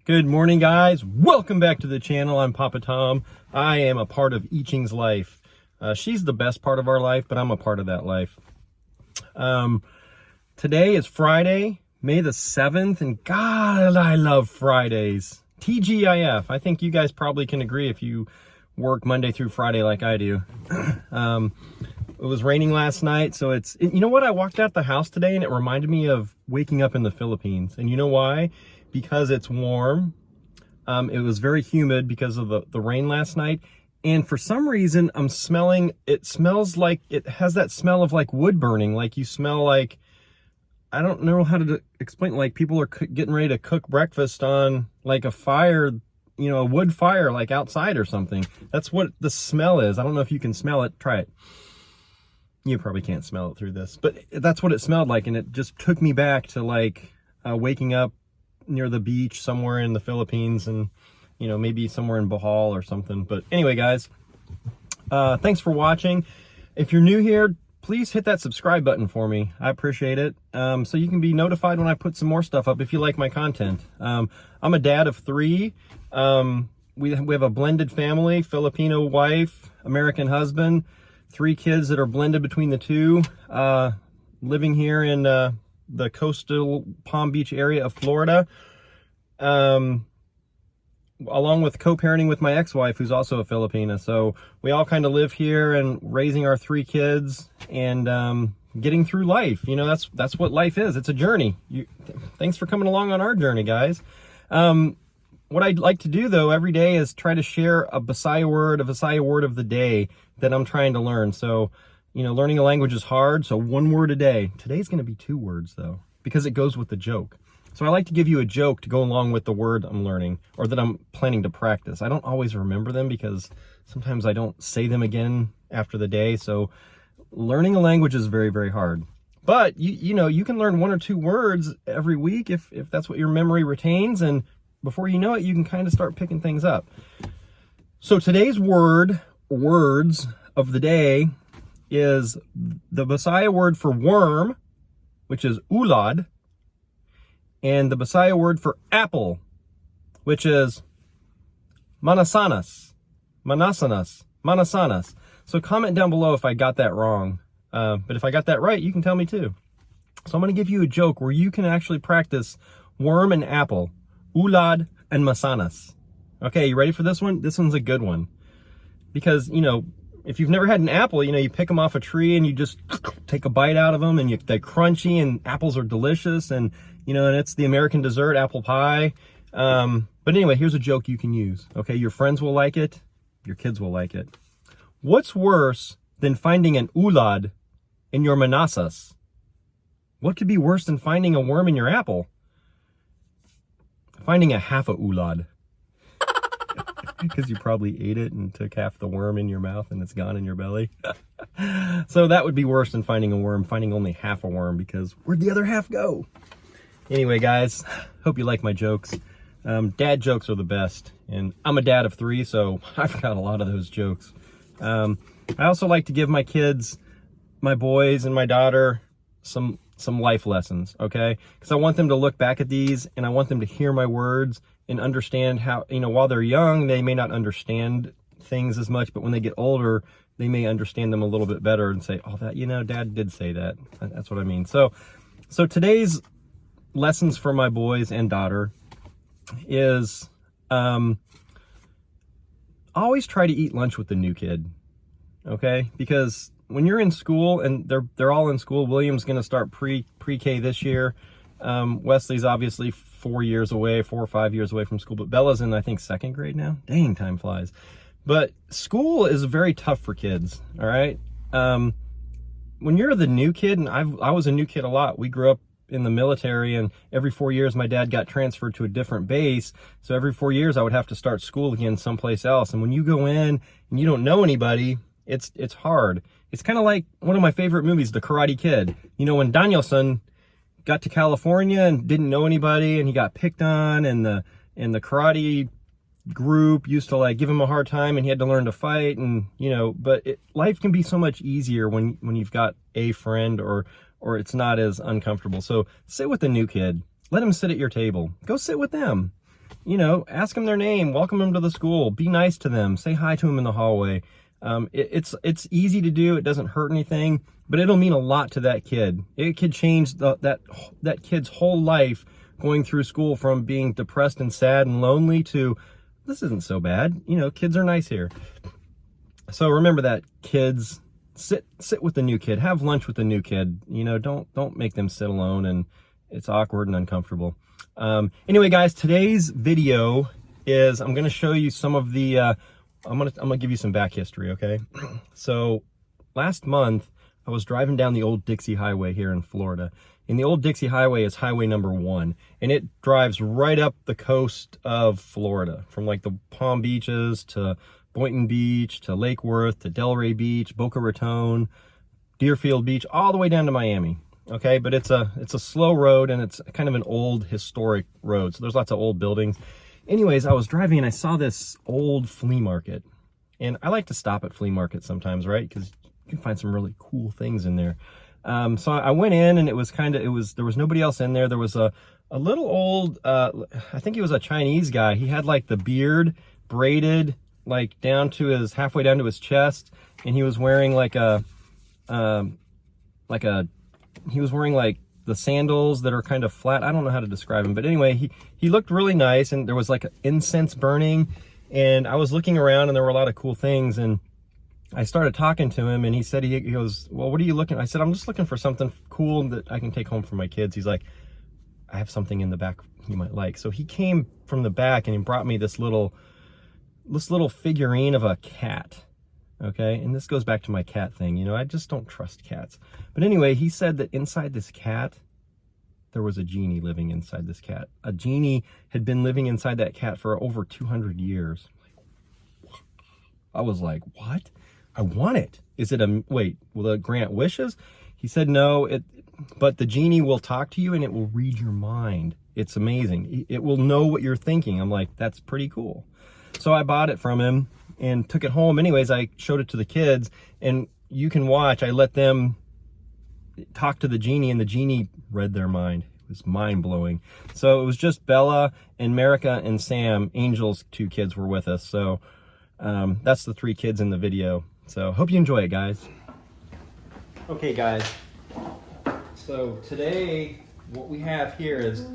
Good morning, guys. Welcome back to the channel. I'm Papa Tom. I am a part of I Ching's life. She's the best part of our life, but I'm a part of that life. Today is Friday, May the 7th, and God, I love Fridays. TGIF. I think you guys probably can agree if you work Monday through Friday like I do. It was raining last night, so you know what? I walked out the house today and it reminded me of waking up in the Philippines. And you know why? Because it's warm. It was very humid because of the rain last night. And for some reason, it smells like, it has that smell of like wood burning. Like you smell like, I don't know how to explain, like people are getting ready to cook breakfast on like a fire, you know, a wood fire, like outside or something. That's what the smell is. I don't know if you can smell it. Try it. You probably can't smell it through this, but that's what it smelled like. And it just took me back to like waking up near the beach somewhere in the Philippines, and you know, maybe somewhere in Bohol or something. But anyway, guys, thanks for watching. If you're new here, please hit that subscribe button for me. I appreciate it. So you can be notified when I put some more stuff up if you like my content. I'm a dad of 3. We have a blended family, Filipino wife, American husband, 3 kids that are blended between the two, living here in the coastal Palm Beach area of Florida, along with co-parenting with my ex-wife, who's also a Filipina. So we all kind of live here and raising our 3 kids and getting through life. You know, that's what life is. It's a journey. Thanks for coming along on our journey, guys. What I'd like to do, though, every day is try to share a Visaya word of the day that I'm trying to learn. So, you know, learning a language is hard, so 1 word a day. Today's going to be 2 words, though, because it goes with the joke. So I like to give you a joke to go along with the word I'm learning, or that I'm planning to practice. I don't always remember them because sometimes I don't say them again after the day. So learning a language is very, very hard. But, you know, you can learn 1 or 2 words every week if that's what your memory retains. And before you know it, you can kind of start picking things up. So today's words of the day is the Visaya word for worm, which is ulad, and the Visaya word for apple, which is manasanas. So comment down below if I got that wrong. But if I got that right, you can tell me too. So I'm going to give you a joke where you can actually practice worm and apple, ulad and masanas. Okay, you ready for this one? This one's a good one. Because, you know, if you've never had an apple, you know, you pick them off a tree and you just take a bite out of them, and they're crunchy, and apples are delicious, and, you know, and it's the American dessert, apple pie. But anyway, here's a joke you can use. Okay, your friends will like it. Your kids will like it. What's worse than finding an ulad in your manasas? What could be worse than finding a worm in your apple? Finding a half a ulad. Because you probably ate it and took half the worm in your mouth and it's gone in your belly. So that would be worse than finding a worm, finding only half a worm, because where'd the other half go? Anyway, guys, hope you like my jokes. Dad jokes are the best, and I'm a dad of 3, so I've got a lot of those jokes. I also like to give my kids, my boys and my daughter, some life lessons, okay? Because I want them to look back at these, and I want them to hear my words and understand how, you know, while they're young, they may not understand things as much, but when they get older, they may understand them a little bit better and say, oh, that, you know, Dad did say that. That's what I mean. So today's lessons for my boys and daughter is always try to eat lunch with the new kid, okay? Because when you're in school, and they're all in school, William's going to start pre-K this year. Wesley's obviously 4 or 5 years away from school, but Bella's in, I think, 2nd grade now. Dang, time flies. But school is very tough for kids, all right? When you're the new kid, and I was a new kid a lot. We grew up in the military, and every 4 years my dad got transferred to a different base. So every 4 years I would have to start school again someplace else. And when you go in and you don't know anybody, it's hard. It's kind of like one of my favorite movies, The Karate Kid. You know, when Daniel-san got to California and didn't know anybody, and he got picked on, and the karate group used to like give him a hard time, and he had to learn to fight, and you know, but life can be so much easier when you've got a friend, or it's not as uncomfortable. So sit with the new kid, let them sit at your table, go sit with them, you know, ask them their name, welcome them to the school, be nice to them, say hi to them in the hallway. It's easy to do. It doesn't hurt anything, but it'll mean a lot to that kid. It could change that kid's whole life, going through school from being depressed and sad and lonely to, this isn't so bad. You know, kids are nice here. So remember that, kids. Sit with the new kid. Have lunch with the new kid. You know, don't make them sit alone, and it's awkward and uncomfortable. Anyway, guys, today's video is I'm going to show you some of the. I'm gonna give you some back history, okay? So last month I was driving down the old Dixie Highway here in Florida. And the old Dixie Highway is highway number 1, and it drives right up the coast of Florida, from like the Palm Beaches to Boynton Beach to Lake Worth to Delray Beach, Boca Raton, Deerfield Beach, all the way down to Miami. Okay, but it's a slow road, and it's kind of an old historic road, so there's lots of old buildings. Anyways, I was driving and I saw this old flea market, and I like to stop at flea markets sometimes, right? Because you can find some really cool things in there. So I went in, and there was nobody else in there. There was a little old, I think he was a Chinese guy. He had like the beard braided like halfway down to his chest, and he was wearing like he was wearing like the sandals that are kind of flat. I don't know how to describe him, but anyway, he looked really nice, and there was like incense burning, and I was looking around, and there were a lot of cool things, and I started talking to him, and he said, he goes, well, what are you looking? I said, I'm just looking for something cool that I can take home for my kids. He's like, I have something in the back you might like. So he came from the back, and he brought me this little figurine of a cat. Okay, and this goes back to my cat thing. You know, I just don't trust cats. But anyway, he said that inside this cat, there was a genie living inside this cat. A genie had been living inside that cat for over 200 years. I was like, what? I want it. Is it wait, will it grant wishes? He said, no, but the genie will talk to you, and it will read your mind. It's amazing. It will know what you're thinking. I'm like, that's pretty cool. So I bought it from him and took it home. Anyways, I showed it to the kids, and you can watch. I let them talk to the genie, and the genie read their mind. It was mind-blowing. So it was just Bella and Marika and Sam, Angel's 2 kids, were with us. So that's the 3 kids in the video. So hope you enjoy it, guys. Okay, guys. So today, what we have here is,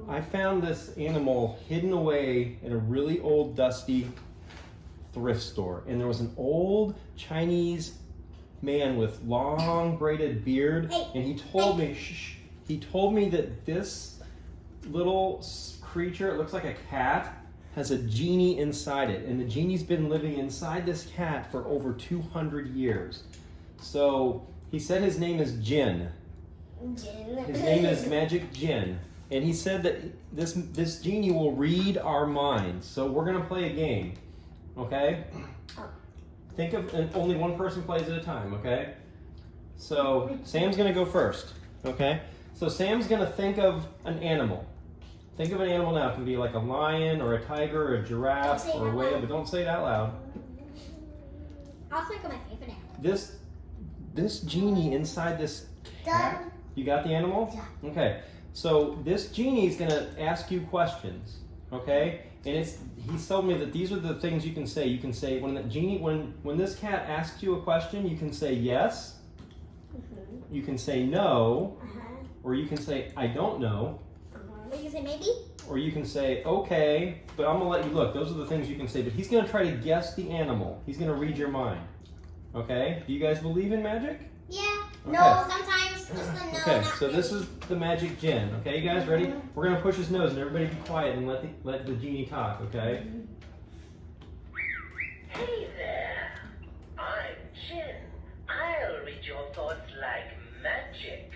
I found this animal hidden away in a really old, dusty thrift store. And there was an old Chinese man with long braided beard, and he told me that this little creature, it looks like a cat, has a genie inside it, and the genie's been living inside this cat for over 200 years. So he said his name is Jin. His name is Magic Jin, and he said that this genie will read our minds. So we're gonna play a game, okay? Think of, and only one person plays at a time, okay? So Sam's gonna go first, okay? So Sam's gonna think of an animal. Think of an animal now. It can be like a lion or a tiger or a giraffe or a whale, but don't say it out loud. I'll think of my favorite animal. This genie inside this cat. You got the animal? Yeah. Okay. So this genie is gonna ask you questions, okay? And he told me that these are the things you can say. You can say when this cat asks you a question, you can say yes. Mm-hmm. You can say no, or you can say I don't know. You can say maybe? Or you can say, okay, but I'm gonna let you look. Those are the things you can say, but he's gonna try to guess the animal. He's gonna read your mind. Okay? Do you guys believe in magic? Yeah. Okay. No, sometimes. Just a no. Okay, so this is the Magic Jinn. Okay, you guys ready? We're gonna push his nose and everybody be quiet and let the genie talk, okay? Hey there, I'm Jin. I'll read your thoughts like magic.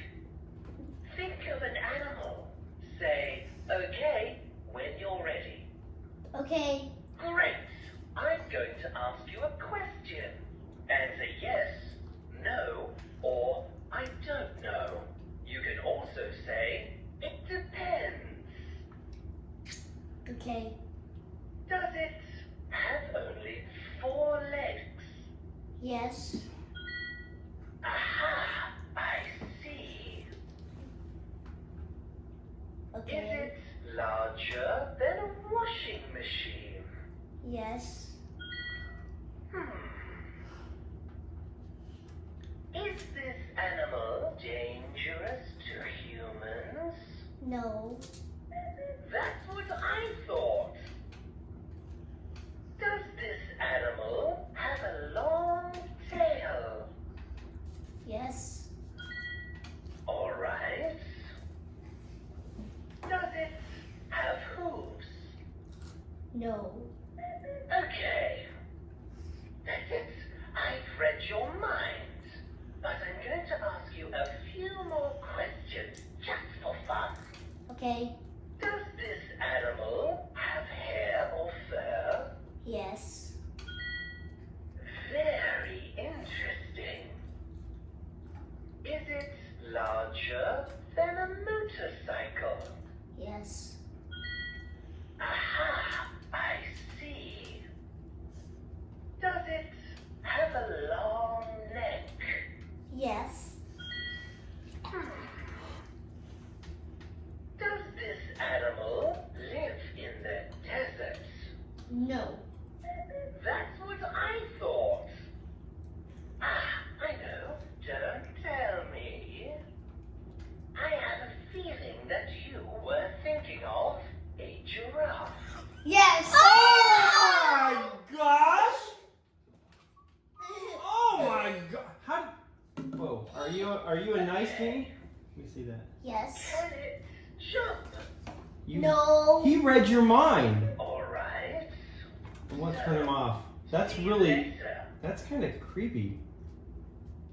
Think of an animal. Say, okay, when you're ready. Okay. Great. I'm going to ask you a question. Answer yes, no, or I don't know. You can also say, it depends. Okay. Does it have only 4 legs? Yes. Aha, I see. Okay. Is it larger than a washing Yes. Is this animal dangerous to humans? No. That's what I thought. Does this animal have a long tail? Yes. All right. Does it have hooves? No. Okay. I've read your mind, but I'm going to ask you a few more questions just for fun. Okay. Does this animal have hair or fur? Yes. Very interesting. Is it larger than a motorcycle? Yes. Aha, I see. Does it have a long neck? Yes. Does this animal live in the desert? No. That's what I thought. Ah, I know. Don't tell me. I had a feeling that you were thinking of a giraffe. Yes. Oh my gosh! Oh my god! How? Whoa! Are you a nice genie? Let me see that. Yes. Can it jump? No. He read your mind. All right. Let's turn him off. That's kind of creepy.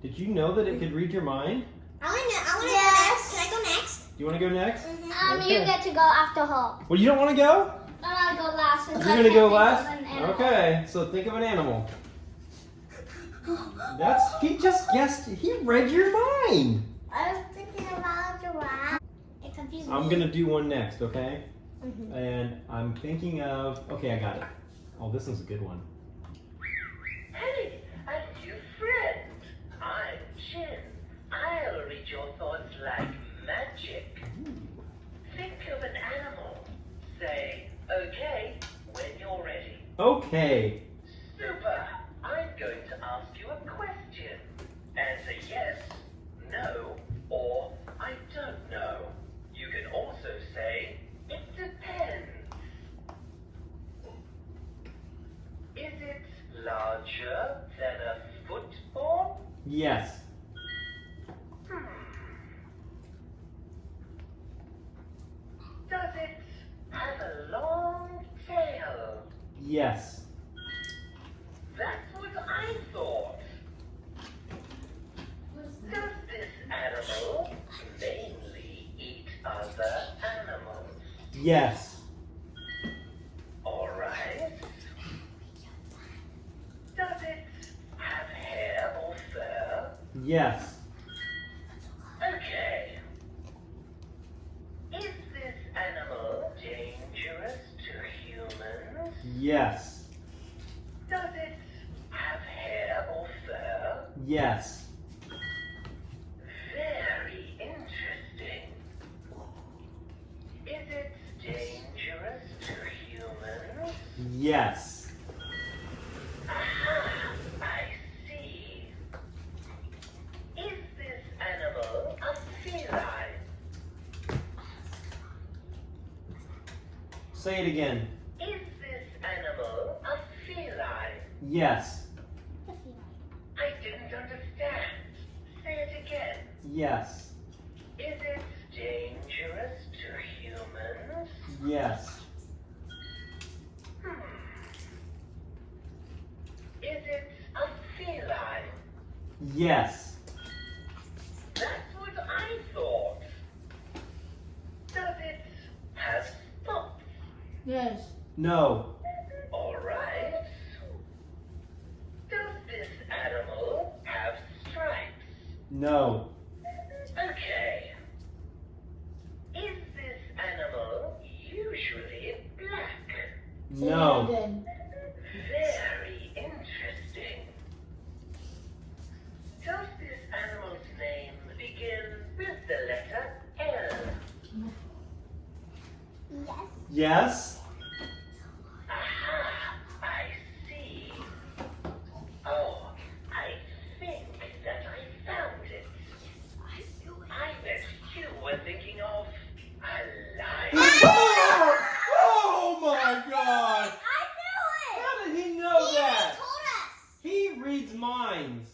Did you know that it could read your mind? I want to go next. Can I go next? Do you want to go next? You get to go after her. Well, you don't want to go? I want to go last. You're gonna go last? Okay, so think of an animal. He just guessed, he read your mind. I was thinking about giraffe. It confused me. I'm gonna do one next, okay? And I'm thinking of, okay, I got it. Oh, this one's a good one. Hey, a new friend. I'm Jin. I'll read your thoughts like magic. Think of an animal. Say, okay, when you're ready. Okay. Super. I'm going to ask you a question. Answer yes, no, or I don't know. You can also say, it depends. Is it larger than a football? Yes. Does it have a long tail? Yes. That's what I thought. Does this animal mainly eat other animals? Yes. All right. Does it have hair or fur? Yes. Okay. Is this animal dangerous to humans? Yes. Does it have hair or fur? Yes. Very interesting. Is it dangerous to humans? Yes. Aha, I see. Is this animal a feline? Say it again. Is this animal a feline? Yes. I didn't understand. Say it again. Yes. Is it dangerous to humans? Yes. Is it a feline? Yes. That's what I thought. Does it have spots? Yes. No. All right. Does this animal have stripes? No. Okay. Is this animal usually black? No. Very interesting. Does this animal's name begin with the letter L? Yes. Yes. Aha! I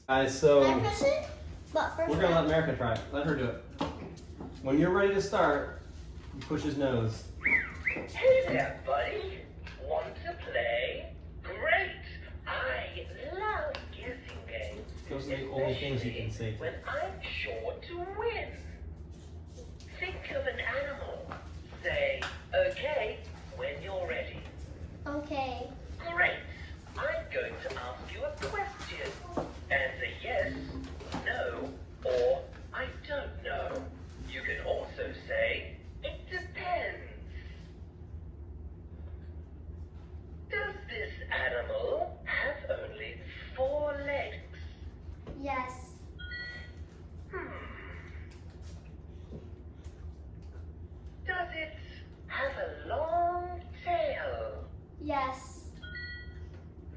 Guys, so Can I press it? But first we're gonna let America try it. Let her do it. When you're ready to start, you push his nose. Hey there, buddy. Want to play? Great! I love guessing games. Those are the only things you can say. When I'm sure to win. Think of an animal. Say, okay, when you're ready. Okay. Great! I'm going to ask you a question. Answer yes, no, or I don't know. You can also say, it depends. Does this animal have only 4 legs? Yes. Does it have a long tail? Yes.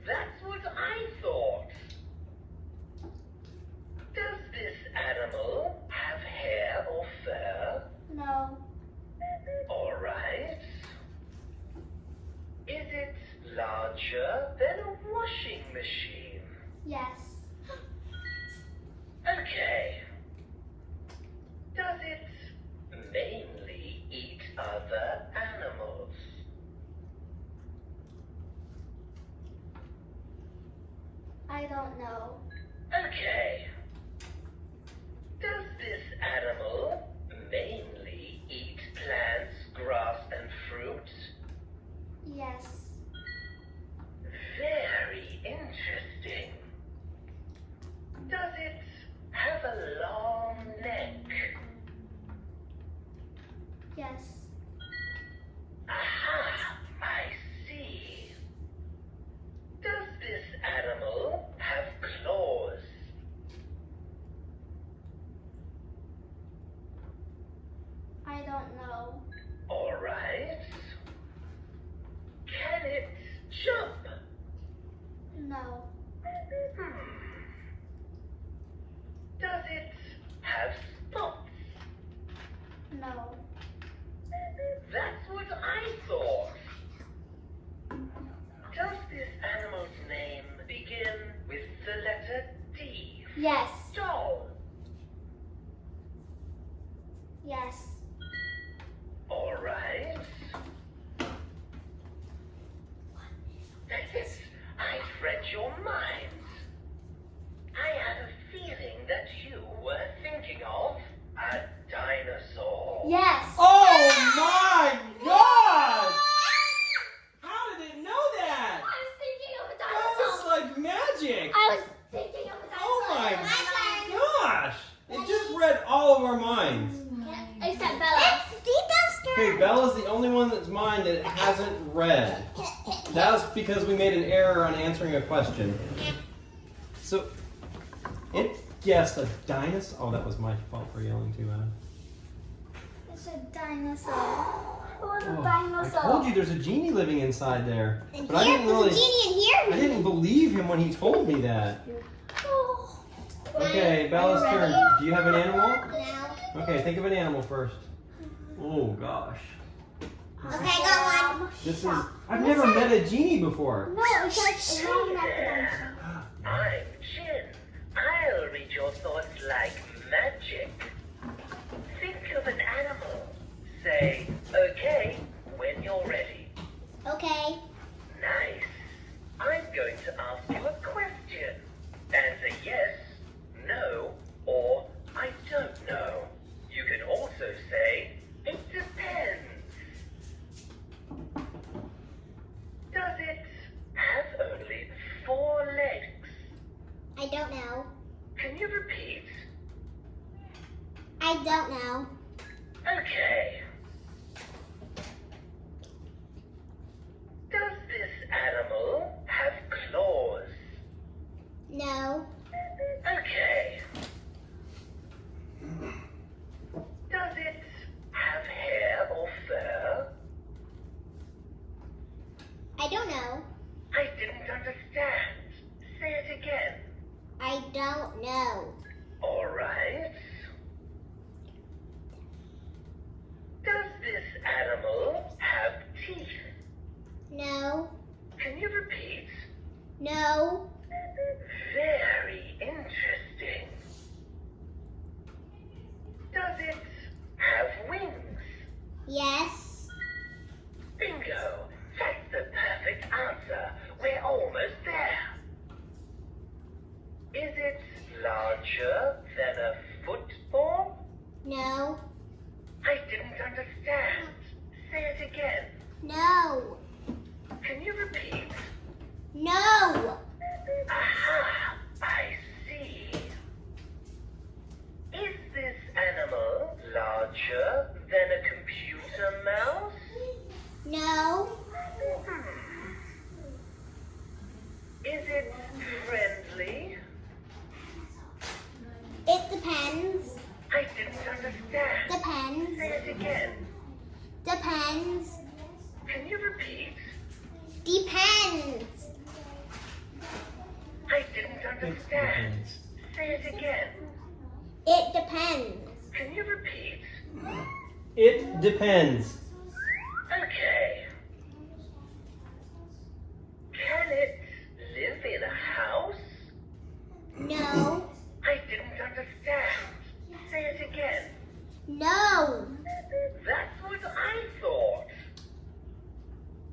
That's what I thought. Does this animal have hair or fur? No. All right. Is it larger than a washing machine? Yes. Okay. Does it mainly eat other animals? I don't know. Okay. Does this animal mainly eat plants, grass, and fruit? Yes. Very interesting. Does it have a long neck? Yes. Aha! I see. Does this animal have claws? I don't know. All right. Can it jump? No. Does it have spots? No. That's what I thought. Does this animal's name begin with the letter D? Yes. Doll. Yes. All right. Yes, I've read your mind. I had a feeling that you were thinking of a dinosaur. Yes. Oh my God! How did it know that? I was thinking of a That was dinosaur. like magic. I was thinking of a dinosaur. Oh my turn. gosh! It just read all of our minds. Except Bella. It's Tita's turn. Okay, Bella's the only one that's mine that hasn't read. That was because we made an error on answering a question. So, it guessed a dinosaur. Oh, that was my fault for yelling too loud. It's a dinosaur. I want a Oh, dinosaur. I told you there's a genie living inside there. And But I here, didn't there's really. a genie in here. I didn't believe him when he told me that. Oh. Okay, Bella's Are you turn. ready? Do you have an animal? No. Okay, think of an animal first. Oh gosh. Okay, go on. This is. I've never met a genie before. No, it's like it's not like a dinosaur. I'm Jin. I'll read your thoughts like magic. Think of an animal. Say, okay, when you're ready. Okay. Nice. I'm going to ask you a question. Answer yes, no, or I don't know. You can also say, it depends. Does it have only 4 legs? I don't know. Can you repeat? I don't know. Okay. Does this animal have claws? No. Okay. Does it have hair or fur? I don't know. I didn't understand. Say it again. I don't know. All right. Does this animal have teeth? No. Can you repeat? No. Very interesting. Depends. I didn't understand. Say it again. It depends. Can you repeat? It depends. Okay. Can it live in a house? No. I didn't understand. Say it again. No. That's what I thought.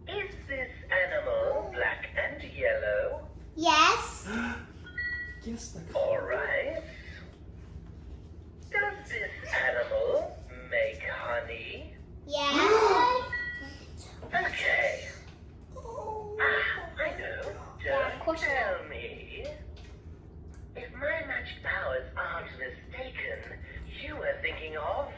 Is this animal black and yellow? Yes. Yes. All right. Does this animal make honey? Yes. Okay. I know. Don't tell me. If my magic powers aren't mistaken, you were thinking of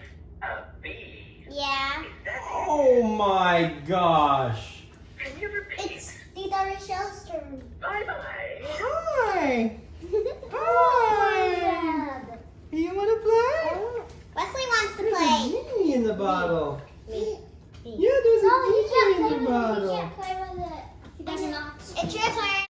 a bee. Yeah. Is that it? Oh my gosh. Can you repeat? It's Tita Rachel's turn. Bye-bye. Hi. Hi. You want to play? Wesley wants to There's a play. genie in the bottle. Me. Yeah, there's a No, he genie can't in the play with it. He bottle. can't play with it. He does not. It's your turn.